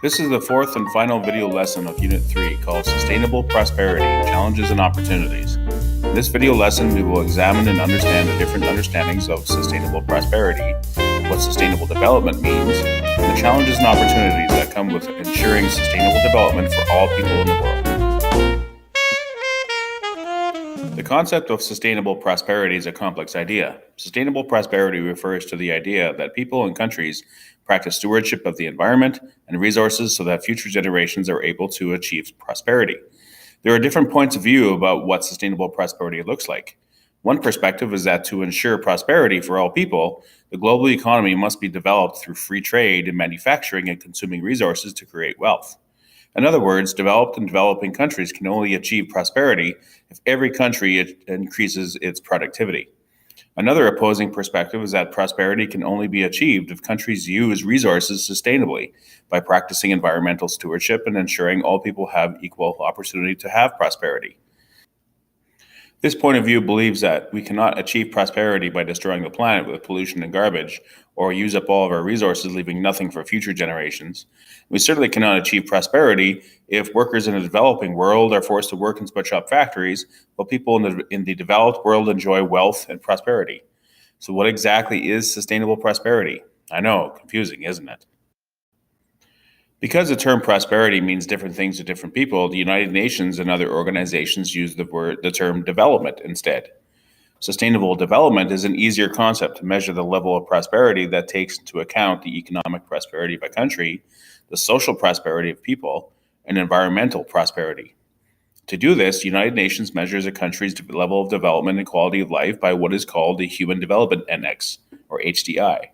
This is the fourth and final video lesson of Unit 3 called Sustainable Prosperity, Challenges and Opportunities. In this video lesson, we will examine and understand the different understandings of sustainable prosperity, what sustainable development means, and the challenges and opportunities that come with ensuring sustainable development for all people in the world. The concept of sustainable prosperity is a complex idea. Sustainable prosperity refers to the idea that people and countries practice stewardship of the environment and resources so that future generations are able to achieve prosperity. There are different points of view about what sustainable prosperity looks like. One perspective is that to ensure prosperity for all people, the global economy must be developed through free trade in manufacturing and consuming resources to create wealth. In other words, developed and developing countries can only achieve prosperity if every country increases its productivity. Another opposing perspective is that prosperity can only be achieved if countries use resources sustainably by practicing environmental stewardship and ensuring all people have equal opportunity to have prosperity. This point of view believes that we cannot achieve prosperity by destroying the planet with pollution and garbage, or use up all of our resources, leaving nothing for future generations. We certainly cannot achieve prosperity if workers in a developing world are forced to work in sweatshop factories, while people in the developed world enjoy wealth and prosperity. So, what exactly is sustainable prosperity? I know, confusing, isn't it? Because the term prosperity means different things to different people, the United Nations and other organizations use the term development instead. Sustainable development is an easier concept to measure the level of prosperity that takes into account the economic prosperity of a country, the social prosperity of people, and environmental prosperity. To do this, the United Nations measures a country's level of development and quality of life by what is called the Human Development Index, or HDI.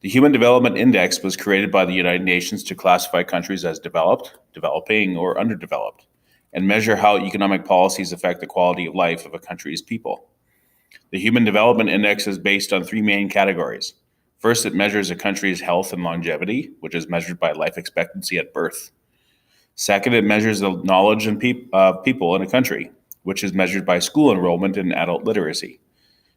The Human Development Index was created by the United Nations to classify countries as developed, developing, or underdeveloped, and measure how economic policies affect the quality of life of a country's people. The Human Development Index is based on three main categories. First, it measures a country's health and longevity, which is measured by life expectancy at birth. Second, it measures the knowledge of people in a country, which is measured by school enrollment and adult literacy.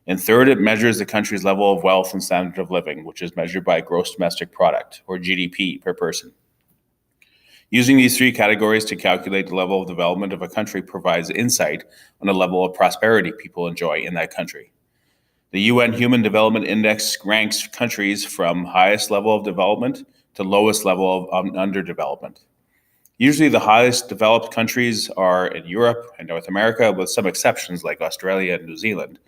And third, it measures the country's level of wealth and standard of living, which is measured by gross domestic product, or GDP, per person. Using these three categories to calculate the level of development of a country provides insight on the level of prosperity people enjoy in that country. The UN Human Development Index ranks countries from highest level of development to lowest level of underdevelopment. Usually the highest developed countries are in Europe and North America, with some exceptions like Australia and New Zealand.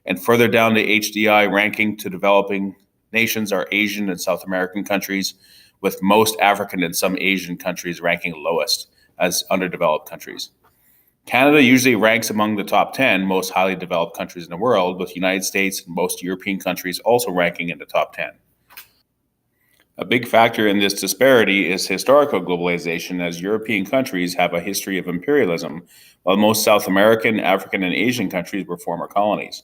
And further down the HDI ranking to developing nations are Asian and South American countries, with most African and some Asian countries ranking lowest as underdeveloped countries. Canada usually ranks among the top 10 most highly developed countries in the world, with the United States and most European countries also ranking in the top 10. A big factor in this disparity is historical globalization, as European countries have a history of imperialism, while most South American, African, and Asian countries were former colonies.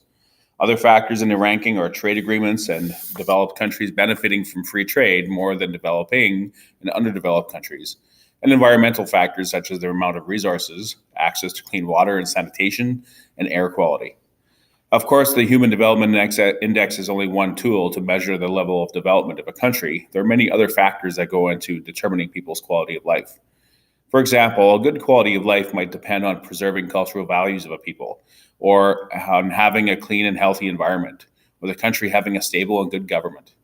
Other factors in the ranking are trade agreements and developed countries benefiting from free trade more than developing and underdeveloped countries, and environmental factors such as the amount of resources, access to clean water and sanitation, and air quality. Of course, the Human Development Index is only one tool to measure the level of development of a country. There are many other factors that go into determining people's quality of life. For example, a good quality of life might depend on preserving cultural values of a people, or on having a clean and healthy environment, or the country having a stable and good government.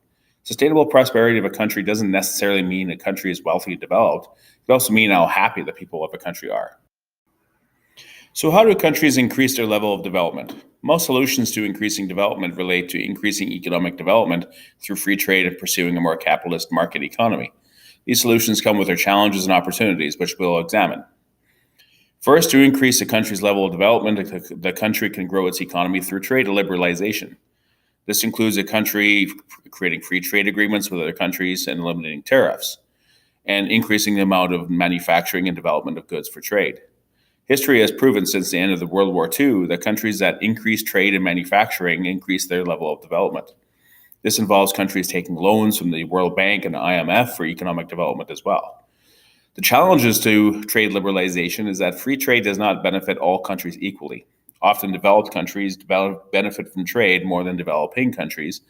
Sustainable prosperity of a country doesn't necessarily mean a country is wealthy and developed. It can also mean how happy the people of a country are. So how do countries increase their level of development? Most solutions to increasing development relate to increasing economic development through free trade and pursuing a more capitalist market economy. These solutions come with their challenges and opportunities, which we'll examine. First, to increase a country's level of development, the country can grow its economy through trade liberalization. This includes a country creating free trade agreements with other countries and eliminating tariffs, and increasing the amount of manufacturing and development of goods for trade. History has proven since the end of the World War II that countries that increase trade and manufacturing increase their level of development. This involves countries taking loans from the World Bank and the IMF for economic development as well. The challenges to trade liberalization is that free trade does not benefit all countries equally. Often developed countries benefit from trade more than developing countries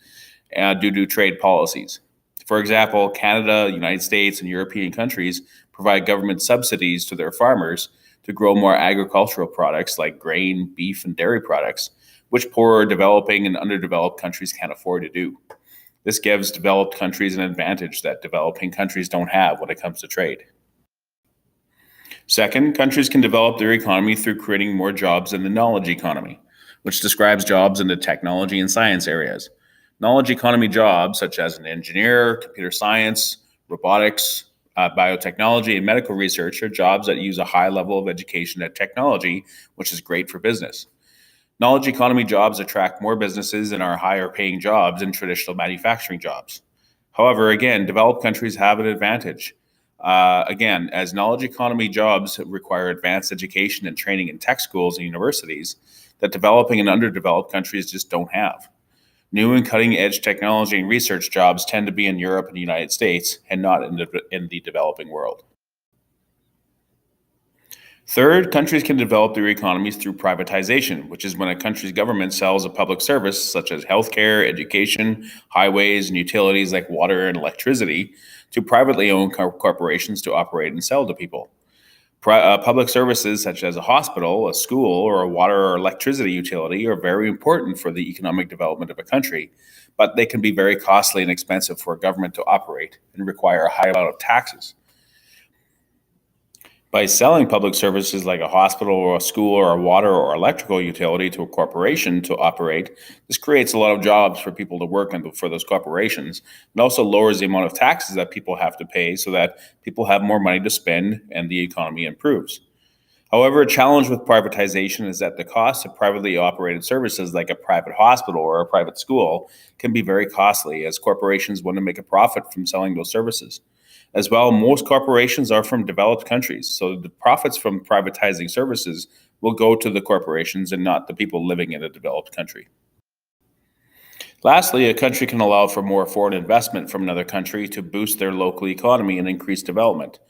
due to trade policies. For example, Canada, United States, and European countries provide government subsidies to their farmers to grow more agricultural products like grain, beef, and dairy products, which poorer developing and underdeveloped countries can't afford to do. This gives developed countries an advantage that developing countries don't have when it comes to trade. Second, countries can develop their economy through creating more jobs in the knowledge economy, which describes jobs in the technology and science areas. Knowledge economy jobs, such as an engineer, computer science, robotics, biotechnology, and medical research, are jobs that use a high level of education and technology, which is great for business. Knowledge economy jobs attract more businesses and are higher paying jobs than traditional manufacturing jobs. However, again, developed countries have an advantage. Again, as knowledge economy jobs require advanced education and training in tech schools and universities that developing and underdeveloped countries just don't have. New and cutting edge technology and research jobs tend to be in Europe and the United States and not in the developing world. Third, countries can develop their economies through privatization, which is when a country's government sells a public service such as healthcare, education, highways, and utilities like water and electricity to privately owned corporations to operate and sell to people. Public services such as a hospital, a school, or a water or electricity utility are very important for the economic development of a country, but they can be very costly and expensive for a government to operate and require a high amount of taxes. By selling public services like a hospital or a school or a water or electrical utility to a corporation to operate, this creates a lot of jobs for people to work for those corporations. It also lowers the amount of taxes that people have to pay so that people have more money to spend and the economy improves. However, a challenge with privatization is that the cost of privately operated services like a private hospital or a private school can be very costly as corporations want to make a profit from selling those services. As well, most corporations are from developed countries, so the profits from privatizing services will go to the corporations and not the people living in a developed country. Lastly, a country can allow for more foreign investment from another country to boost their local economy and increase development.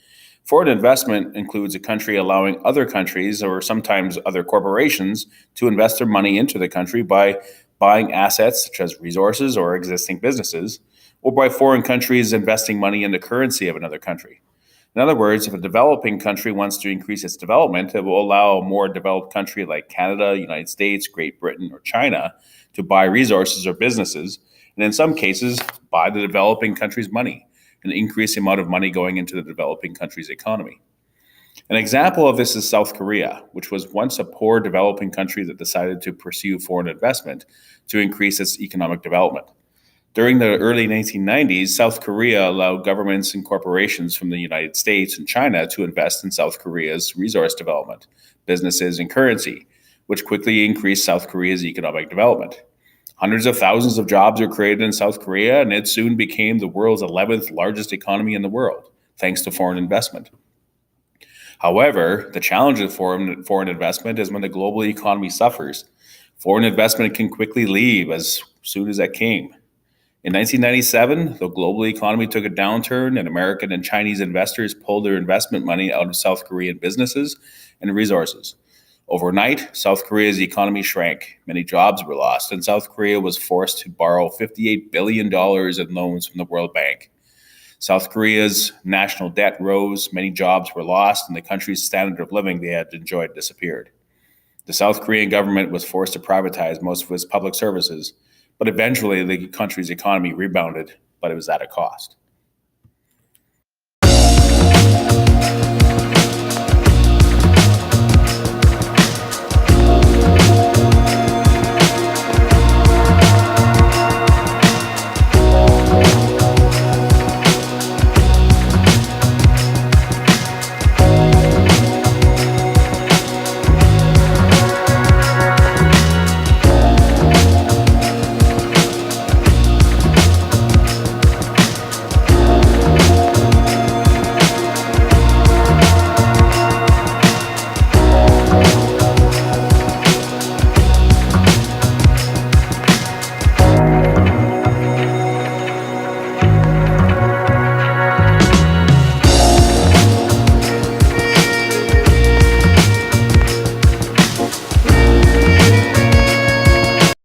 Foreign investment includes a country allowing other countries or sometimes other corporations to invest their money into the country by buying assets such as resources or existing businesses, or by foreign countries investing money in the currency of another country. In other words, if a developing country wants to increase its development, it will allow a more developed country like Canada, United States, Great Britain, or China to buy resources or businesses, and in some cases, buy the developing country's money and increase the amount of money going into the developing country's economy. An example of this is South Korea, which was once a poor developing country that decided to pursue foreign investment to increase its economic development. During the early 1990s, South Korea allowed governments and corporations from the United States and China to invest in South Korea's resource development, businesses, and currency, which quickly increased South Korea's economic development. Hundreds of thousands of jobs were created in South Korea, and it soon became the world's 11th largest economy in the world, thanks to foreign investment. However, the challenge with foreign investment is when the global economy suffers. Foreign investment can quickly leave as soon as it came. In 1997, the global economy took a downturn, and American and Chinese investors pulled their investment money out of South Korean businesses and resources. Overnight, South Korea's economy shrank, many jobs were lost, and South Korea was forced to borrow $58 billion in loans from the World Bank. South Korea's national debt rose, many jobs were lost, and the country's standard of living they had enjoyed disappeared. The South Korean government was forced to privatize most of its public services, but eventually the country's economy rebounded, but it was at a cost.